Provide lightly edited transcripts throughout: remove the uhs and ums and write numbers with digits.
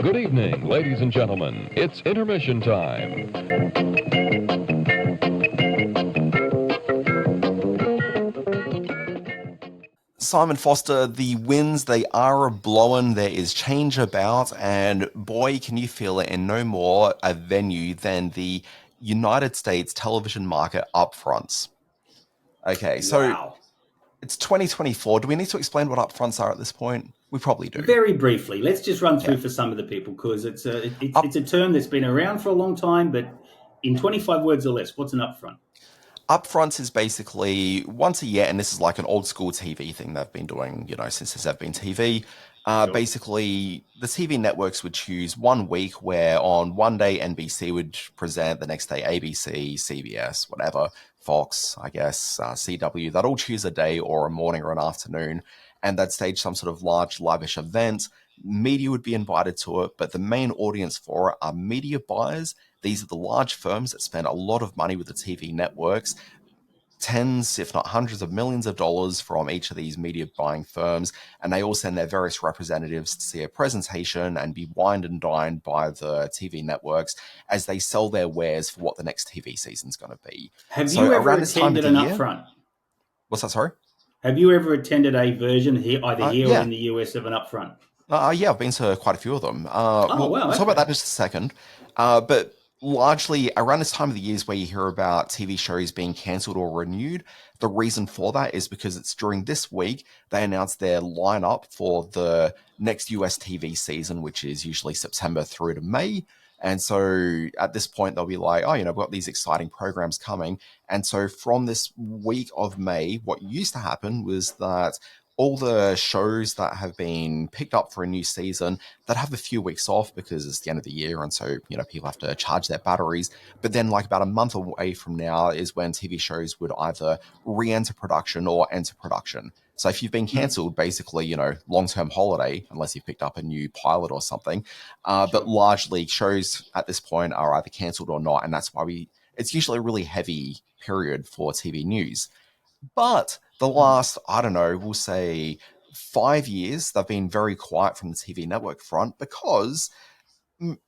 Good evening, ladies and gentlemen. It's intermission time. Simon Foster, the winds, they are blowing, there is change about, and boy, can you feel it in no more a venue than the United States television market upfronts. Okay, so Wow. it's 2024. Do we need to explain what upfronts are at this point? We probably do. Very briefly, let's just run through for some of the people, because it's a term that's been around for a long time, but in 25 words or less, what's an upfront? Upfronts is basically once a year, and this is like an old school TV thing they've been doing, since there's ever been TV. Sure. Basically, the TV networks would choose 1 week where on one day NBC would present, the next day ABC, CBS, whatever, Fox, I guess, CW. They'd all choose a day or a morning or an afternoon, and they'd stage some sort of large lavish event. Media would be invited to it, but the main audience for it are media buyers. These are the large firms that spend a lot of money with the TV networks, tens, if not hundreds of millions of dollars from each of these media buying firms, and they all send their various representatives to see a presentation and be wined and dined by the TV networks as they sell their wares for what the next TV season's going to be. Have you ever attended an upfront? What's that, sorry? Have you ever attended a version here, either here or in the US, of an upfront? Yeah, I've been to quite a few of them. Wow. We'll talk about that in just a second. But largely around this time of the year is where you hear about TV shows being cancelled or renewed. The reason for that is because it's during this week they announce their lineup for the next US TV season, which is usually September through to May. And so at this point, they'll be like, we've got these exciting programs coming. And so from this week of May, what used to happen was that all the shows that have been picked up for a new season that have a few weeks off because it's the end of the year, and so people have to charge their batteries. But then like about a month away from now is when TV shows would either re-enter production or enter production. So if you've been cancelled, basically, long-term holiday, unless you've picked up a new pilot or something. But largely shows at this point are either cancelled or not, and that's why it's usually a really heavy period for TV news. But the last, we'll say 5 years, they've been very quiet from the TV network front because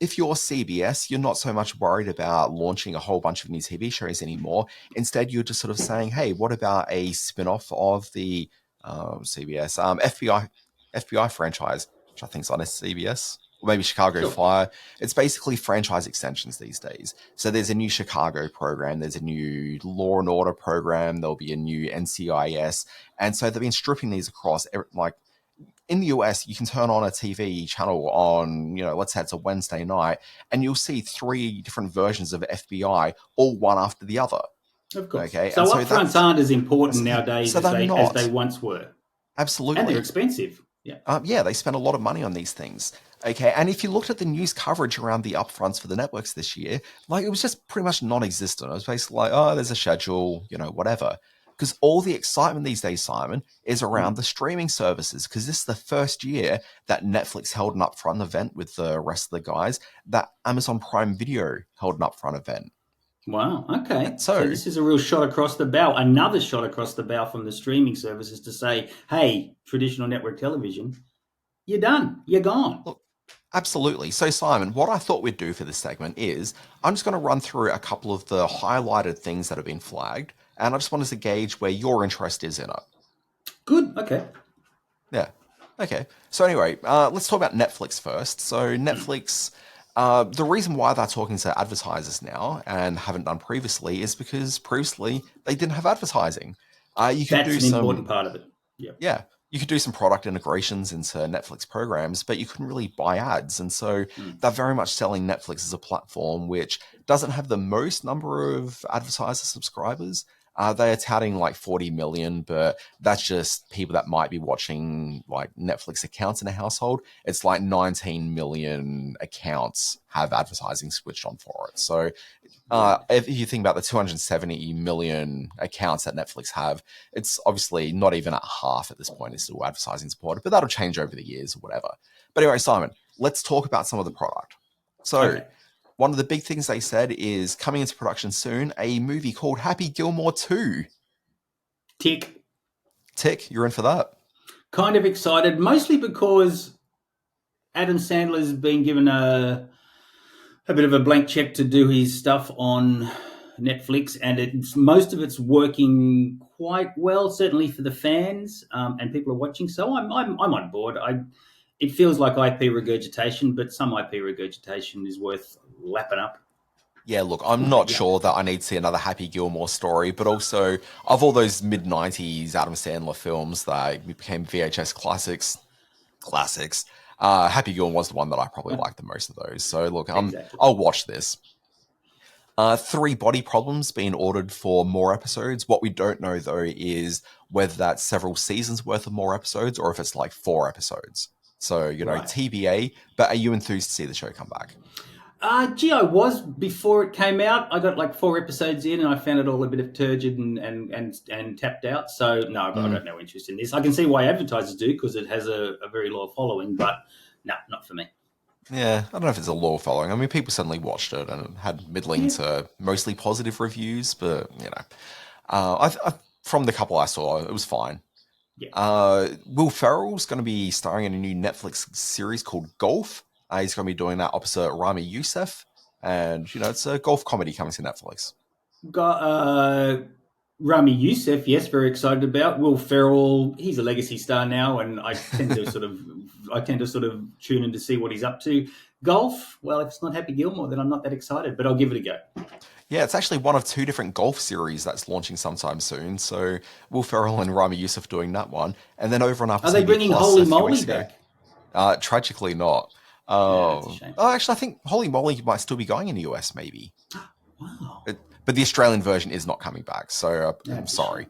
if you're CBS, you're not so much worried about launching a whole bunch of new TV shows anymore. Instead, you're just sort of saying, hey, what about a spin-off of the CBS FBI franchise, which I think is on CBS? Or maybe Chicago Fire. It's basically franchise extensions these days. So there's a new Chicago program, there's a new Law and Order program, there'll be a new NCIS. And so they've been stripping these across, like in the US, you can turn on a TV channel on, let's say it's a Wednesday night, and you'll see 3 different versions of FBI, all one after the other. Of course. Okay. So upfronts aren't as important nowadays as they once were. Absolutely. And they're expensive. Yeah. They spend a lot of money on these things. Okay, and if you looked at the news coverage around the upfronts for the networks this year, it was just pretty much non-existent. It was basically like, there's a schedule, whatever. Because all the excitement these days, Simon, is around the streaming services, because this is the first year that Netflix held an upfront event with the rest of the guys, that Amazon Prime Video held an upfront event. Wow, okay. So this is a real shot across the bow, another shot across the bow from the streaming services to say, hey, traditional network television, you're done, you're gone. Look, absolutely. So, Simon, what I thought we'd do for this segment is I'm just going to run through a couple of the highlighted things that have been flagged, and I just wanted to gauge where your interest is in it. Good. Okay. Yeah. Okay. So anyway, let's talk about Netflix first. So Netflix, the reason why they're talking to advertisers now and haven't done previously is because previously they didn't have advertising. That's an important part of it. Yeah. Yeah. You could do some product integrations into Netflix programs, but you couldn't really buy ads. And so they're very much selling Netflix as a platform which doesn't have the most number of advertiser subscribers. They are touting like 40 million, but that's just people that might be watching like Netflix accounts in a household. It's like 19 million accounts have advertising switched on for it. So if you think about the 270 million accounts that Netflix have, it's obviously not even at half at this point is still advertising supported, but that'll change over the years or whatever. But anyway, Simon, let's talk about some of the product. So one of the big things they said is coming into production soon, a movie called Happy Gilmore 2. Tick, you're in for that? Kind of excited, mostly because Adam Sandler's been given a bit of a blank check to do his stuff on Netflix, and most of it's working quite well, certainly for the fans, and people are watching. So I'm on board. It feels like IP regurgitation, but some IP regurgitation is worth lapping up. Yeah, look, I'm not sure that I need to see another Happy Gilmore story, but also of all those mid-90s Adam Sandler films that became VHS classics, Happy Gilmore was the one that I probably liked the most of those. So look, Exactly. I'll watch this. 3 Body Problems being ordered for more episodes. What we don't know, though, is whether that's several seasons worth of more episodes or if it's like 4 episodes. So, Right. TBA, but are you enthused to see the show come back? I was before it came out. I got like 4 episodes in, and I found it all a bit of turgid and tapped out. So no, I've got no interest in this. I can see why advertisers do because it has a very loyal following, but no, not for me. Yeah, I don't know if it's a loyal following. I mean, people suddenly watched it and it had middling to mostly positive reviews, but from the couple I saw, it was fine. Yeah. Will Ferrell's going to be starring in a new Netflix series called Golf. He's going to be doing that opposite Rami Youssef, and it's a golf comedy coming to Netflix. Got Rami Youssef, yes, very excited about. Will Ferrell, he's a legacy star now, and I tend to sort of tune in to see what he's up to. Golf, well, if it's not Happy Gilmore, then I'm not that excited, but I'll give it a go. Yeah, it's actually one of 2 different golf series that's launching sometime soon. So Will Ferrell and Rami Youssef doing that one, and then over on Apple Are they TV bringing Plus Holy a few Moly weeks ago. back? Tragically not. That's a shame. Actually, I think Holy Moly might still be going in the US, maybe. Wow. But the Australian version is not coming back, so I'm sorry.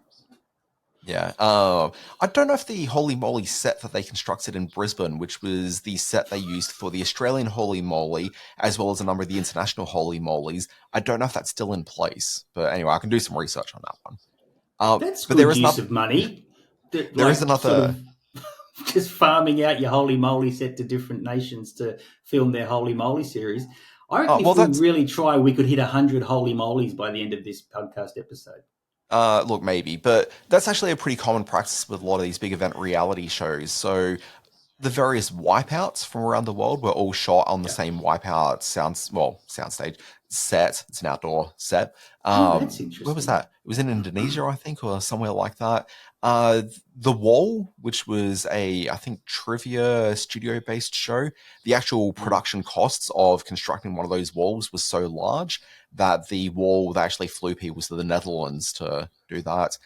Yeah. I don't know if the Holy Moly set that they constructed in Brisbane, which was the set they used for the Australian Holy Moly, as well as a number of the international Holy Molys, I don't know if that's still in place. But anyway, I can do some research on that one. That's but good there is use of money. There is another... Sort of just farming out your Holy Moly set to different nations to film their Holy Moly series. I reckon if we really try, we could hit 100 Holy Molys by the end of this podcast episode. Look, maybe, but that's actually a pretty common practice with a lot of these big event reality shows. So the various wipeouts from around the world were all shot on the same wipeout soundstage set. It's an outdoor set. That's interesting. Where was that? It was in Indonesia, I think, or somewhere like that. The Wall, which was I think, trivia studio-based show, the actual production costs of constructing one of those walls was so large that the wall that actually flew people was to the Netherlands to do that.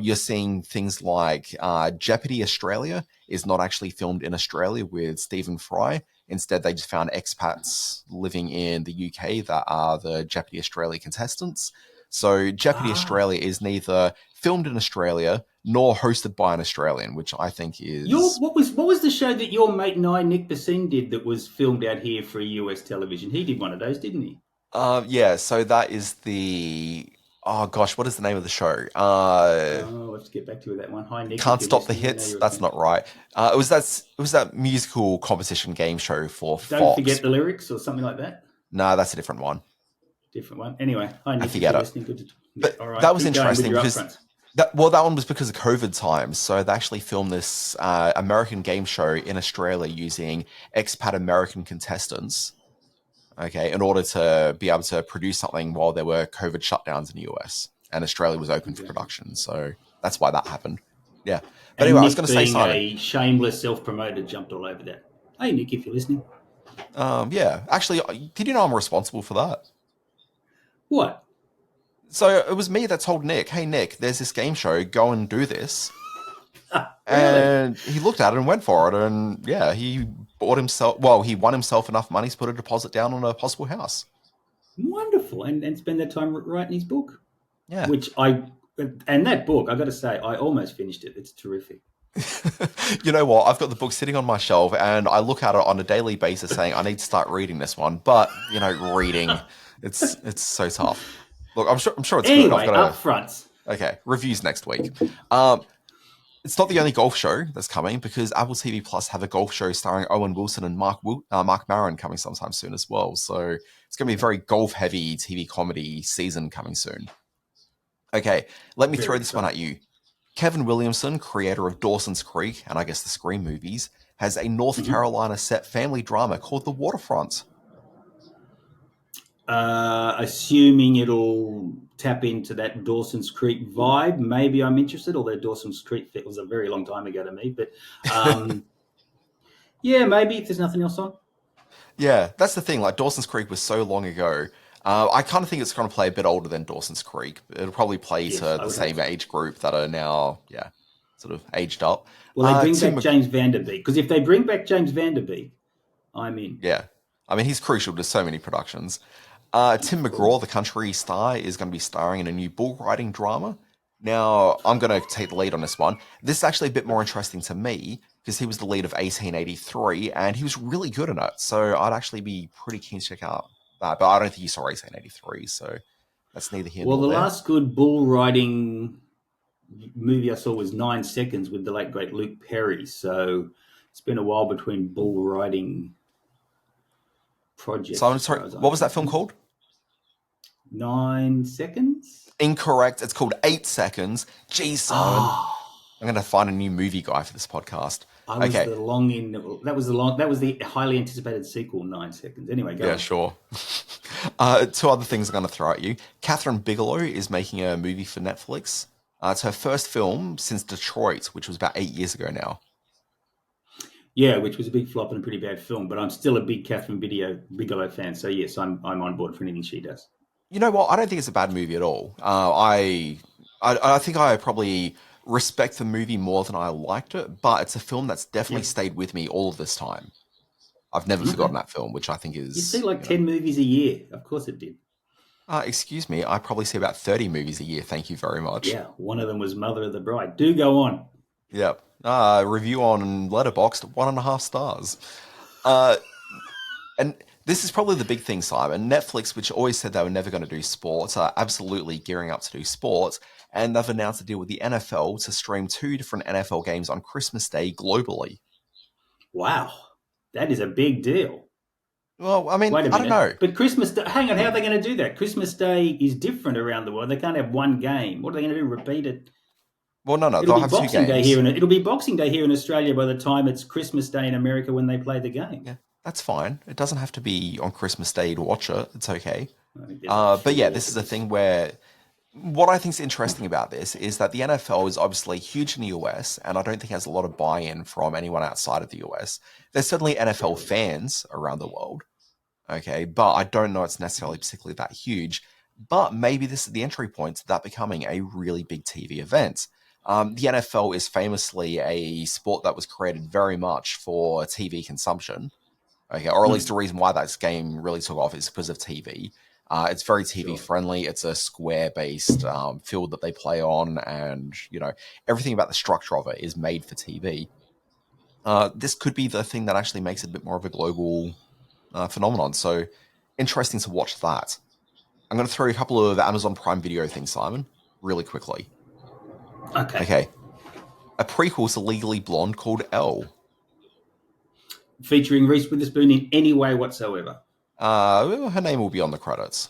You're seeing things like Jeopardy Australia is not actually filmed in Australia with Stephen Fry. Instead, they just found expats living in the UK that are the Jeopardy Australia contestants. So Jeopardy Australia is neither filmed in Australia nor hosted by an Australian, which I think is... What was the show that your mate and I, Nick Bassin, did that was filmed out here for US television? He did one of those, didn't he? Yeah, so that is the... Oh, gosh, what is the name of the show? I'll have to get back to you with that one. Hi, Nick. Can't Stop the Hits. That's not right. It was that musical competition game show for Fox. Don't Forget the Lyrics or something like that? No, that's a different one. Different one. Anyway, hi, Nick. I forget it. But all right, that was interesting because... that one was because of COVID times. So they actually filmed this American game show in Australia using expat American contestants, in order to be able to produce something while there were COVID shutdowns in the US. And Australia was open for production. So that's why that happened. Yeah. But anyway, I was going to say, Simon, a shameless self-promoter jumped all over that. Hey, Nick, if you're listening. Yeah. Actually, did you know I'm responsible for that? What? So it was me that told Nick, hey, Nick, there's this game show. Go and do this. Really? And he looked at it and went for it. And yeah, he won himself enough money to put a deposit down on a possible house. Wonderful. And spend that time writing his book. Yeah. And that book, I got to say, I almost finished it. It's terrific. You know what? I've got the book sitting on my shelf and I look at it on a daily basis saying, I need to start reading this one. But, reading, it's so tough. Look, I'm sure it's good. Anyway, UPFRONTS. Okay, reviews next week. It's not the only golf show that's coming because Apple TV Plus have a golf show starring Owen Wilson and Mark Maron coming sometime soon as well. So it's going to be a very golf-heavy TV comedy season coming soon. Okay, let me throw this one at you. Kevin Williamson, creator of Dawson's Creek and I guess the Scream movies, has a North Carolina set family drama called The Waterfront. Assuming it'll tap into that Dawson's Creek vibe, maybe I'm interested, although Dawson's Creek was a very long time ago to me. But yeah, maybe if there's nothing else on. Yeah, that's the thing. Like, Dawson's Creek was so long ago. I kind of think it's going to play a bit older than Dawson's Creek. It'll probably play to the same age group that are now, sort of aged up. Well, they bring back James Vanderbeek, because if they bring back James Vanderbeek, I'm in. Yeah. I mean, he's crucial to so many productions. Tim McGraw, the country star, is going to be starring in a new bull riding drama. Now, I'm going to take the lead on this one. This is actually a bit more interesting to me because he was the lead of 1883 and he was really good in it. So I'd actually be pretty keen to check out that. But I don't think you saw 1883, so that's neither here nor there. Well, the last good bull riding movie I saw was 9 Seconds with the late, great Luke Perry. So it's been a while between bull riding projects. So I'm sorry, what was that film called? 9 Seconds? Incorrect. It's called 8 Seconds. Jeez, Simon. I'm going to find a new movie guy for this podcast. That was the highly anticipated sequel, 9 Seconds. Anyway, go on. Sure. Two other things I'm going to throw at you. Catherine Bigelow is making a movie for Netflix. It's her first film since Detroit, which was about 8 years ago now. Yeah, which was a big flop and a pretty bad film, but I'm still a big Catherine Bigelow fan. So yes, I'm on board for anything she does. You know what? I don't think it's a bad movie at all. I think I probably respect the movie more than I liked it, but it's a film that's definitely stayed with me all of this time. I've never forgotten that film, which I think is... You see 10 movies a year. Of course it did. Excuse me, I probably see about 30 movies a year. Thank you very much. Yeah, one of them was Mother of the Bride. Do go on. Yep. Review on Letterboxd, 1.5 stars. And this is probably the big thing, Simon. Netflix, which always said they were never going to do sports, are absolutely gearing up to do sports. And they've announced a deal with the NFL to stream 2 different NFL games on Christmas Day globally. Wow. That is a big deal. Well, I mean, I don't know. But Christmas Day, hang on, how are they going to do that? Christmas Day is different around the world. They can't have one game. What are they going to do? Repeat it? Well, no, they'll have 2 games. It'll be Boxing Day here in Australia by the time it's Christmas Day in America when they play the game. Yeah, that's fine. It doesn't have to be on Christmas Day to watch it. It's okay. But yeah, this is a thing where what I think is interesting about this is that the NFL is obviously huge in the US, and I don't think has a lot of buy-in from anyone outside of the US. There's certainly NFL fans around the world, okay, but I don't know it's necessarily particularly that huge. But maybe this is the entry point to that becoming a really big TV event. The NFL is famously a sport that was created very much for TV consumption, okay, or at least the reason why that game really took off is because of TV. It's very TV friendly. It's a square-based field that they play on, and everything about the structure of it is made for TV. This could be the thing that actually makes it a bit more of a global phenomenon. So interesting to watch that. I'm going to throw a couple of Amazon Prime Video things, Simon, really quickly. Okay. A prequel to Legally Blonde called Elle. Featuring Reese Witherspoon in any way whatsoever. Her name will be on the credits.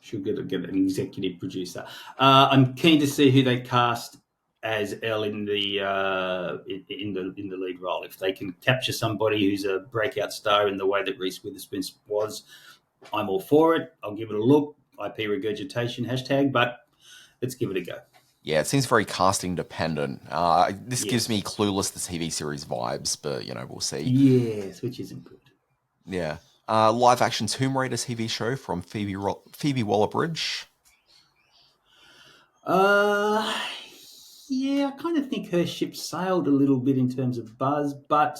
She'll get an executive producer. I'm keen to see who they cast as Elle in the lead role. If they can capture somebody who's a breakout star in the way that Reese Witherspoon was, I'm all for it. I'll give it a look. IP regurgitation #, but let's give it a go. Yeah, it seems very casting dependent. This gives me Clueless, the TV series vibes, but we'll see. Yes, which isn't good. Yeah. Live action Tomb Raider TV show from Phoebe Waller-Bridge. Yeah, I kind of think her ship sailed a little bit in terms of buzz, but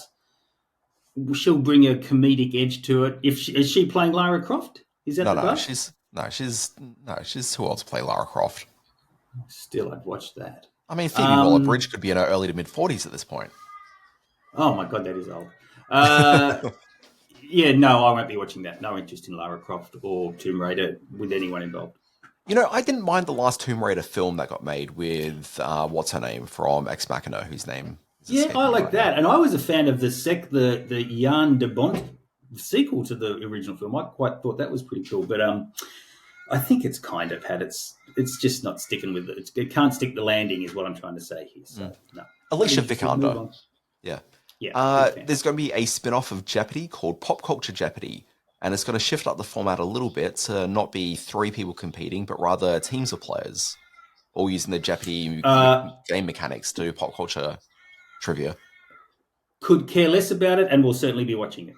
she'll bring a comedic edge to it. Is she playing Lara Croft? Is that the buzz? She's too old to play Lara Croft. Still, I'd watch that. I mean, Phoebe Waller-Bridge could be in her early to mid-40s at this point. Oh my God, that is old. Yeah, no, I won't be watching that. No interest in Lara Croft or Tomb Raider with anyone involved. I didn't mind the last Tomb Raider film that got made with, what's her name, from Ex Machina, whose name is Yeah, I like that. And I was a fan of the Jan de Bont sequel to the original film. I quite thought that was pretty cool. But I think it's kind of had it's just not sticking with it. It can't stick the landing is what I'm trying to say here. So, no. Alicia Vikander. Yeah. Yeah, big fan. There's going to be a spin-off of Jeopardy called Pop Culture Jeopardy, and it's going to shift up the format a little bit to not be 3 people competing, but rather teams of players, all using the Jeopardy game mechanics to pop culture trivia. Could care less about it, and will certainly be watching it.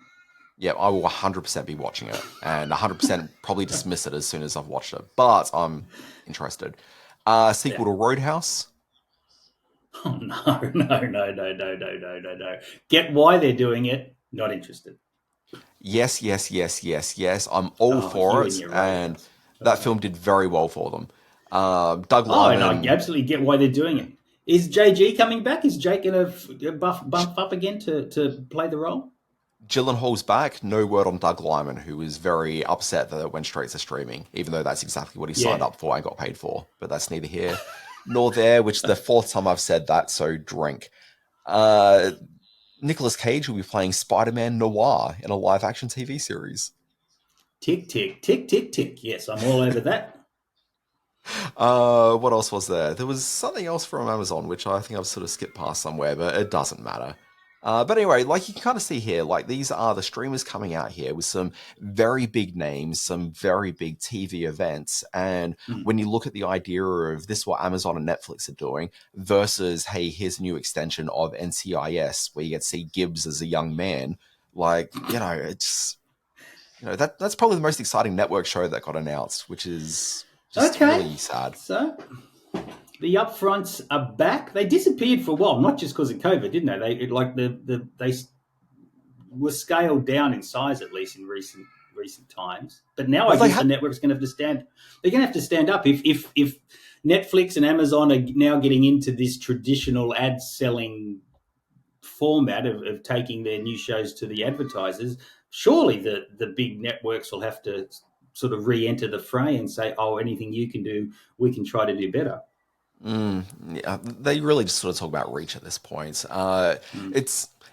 Yeah, I will 100% be watching it, and 100% probably dismiss it as soon as I've watched it, but I'm interested. Sequel to Roadhouse. Oh, no. Get why they're doing it. Not interested. Yes. I'm all for it, and that film did very well for them. Doug Lyman. Oh, and I absolutely get why they're doing it. Is JG coming back? Is Jake going to bump up again to play the role? Gyllenhaal's back. No word on Doug Lyman, who was very upset that it went straight to streaming, even though that's exactly what he signed up for and got paid for. But that's neither here nor there, which is the 4th time I've said that, so drink. Nicolas Cage will be playing Spider-Man Noir in a live-action TV series. Tick, tick, tick, tick, tick. Yes, I'm all over that. What else was there? There was something else from Amazon, which I think I've sort of skipped past somewhere, but it doesn't matter. But anyway, like you can kind of see here, like these are the streamers coming out here with some very big names, some very big TV events. And when you look at the idea of this, what Amazon and Netflix are doing versus, hey, here's a new extension of NCIS where you get to see Gibbs as a young man. Like, it's, that's probably the most exciting network show that got announced, which is just really sad. So the upfronts are back. They disappeared for a while, not just because of COVID, didn't they? They were scaled down in size, at least in recent times. But now I guess the network's going to have to stand. They're going to have to stand up if Netflix and Amazon are now getting into this traditional ad selling format of taking their new shows to the advertisers. Surely the big networks will have to sort of re-enter the fray and say, "Oh, anything you can do, we can try to do better." Yeah, they really just sort of talk about reach at this point.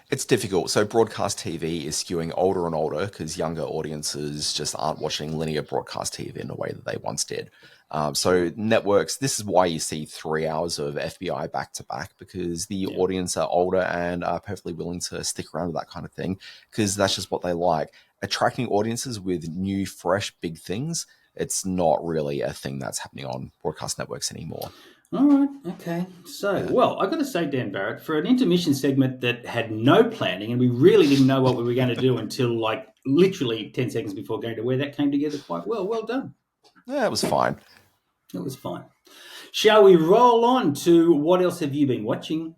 It's difficult. So broadcast TV is skewing older and older because younger audiences just aren't watching linear broadcast TV in the way that they once did. So networks, this is why you see 3 hours of FBI back to back, because the audience are older and are perfectly willing to stick around with that kind of thing because that's just what they like. Attracting audiences with new, fresh, big things, it's not really a thing that's happening on broadcast networks anymore. All right, okay. So, well, I've got to say, Dan Barrett, for an intermission segment that had no planning and we really didn't know what we were going to do until like literally 10 seconds before going to where that came together quite well. Well done. Yeah, it was fine. It was fine. Shall we roll on to what else have you been watching